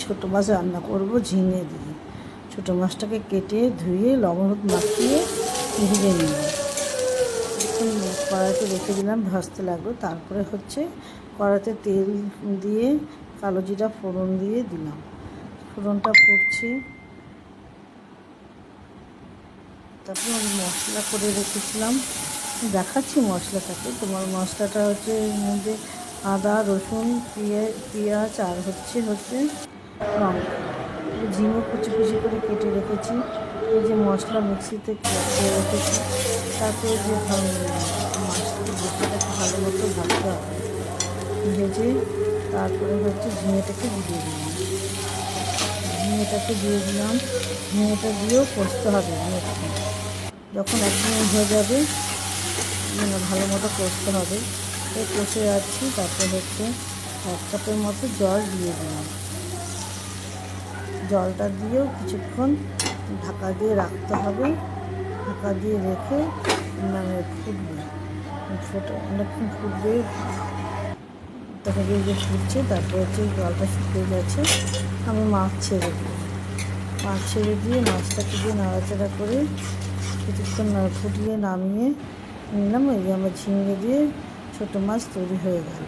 ছোটো মাছ রান্না করব ঝিঙে দিয়ে। ছোটো মাছটাকে কেটে ধুয়ে লবণ হলুদ মাখিয়ে ভেজে নিলাম। এখন কড়াইতে রেখে দিলাম, ভাজতে লাগলো। তারপরে কড়াইতে তেল দিয়ে কালো জিরা ফোড়ন দিয়ে দিলাম। ফোড়নটা ফুটছে, তারপর আমি মশলা করে রেখেছিলাম, দেখাচ্ছি মশলাটাকে। তোমার মশলাটা এর মধ্যে আদা রসুন পেঁয়াজ আর লঙ্কা, ঝিঙে কুচি কুচি করে কেটে রেখেছি। এই যে মশলা মিক্সিতে করে রেখেছি। তারপরে যে মশলাটাকে ভালো মতো ভাজতে হবে। ভেজে তারপরে ঝিঙেটাকে দিয়ে দিলাম। ঝিঙেটা দিয়েও কষতে হবে। যখন এক মিনিট হয়ে যাবে, ভালো মতো কষতে হবে। কষে যাচ্ছি। তারপর 1 কাপের মতো জল দিয়ে দিলাম। জলটা দিয়েও কিছুক্ষণ ঢাকা দিয়ে রাখতে হবে। ঢাকা দিয়ে রেখে অনেকক্ষণ ফুটবে। তখন যে ফুটছে, তারপর জলটা শুকিয়ে গেছে। আমি মাছ ছেড়ে দিয়ে মাছটাকে দিয়ে নাড়াচাড়া করে কিছুক্ষণ ফুটিয়ে নামিয়ে নিলাম। এই আমার ঝিঙে দিয়ে ছোটো মাছ তৈরি হয়ে গেল।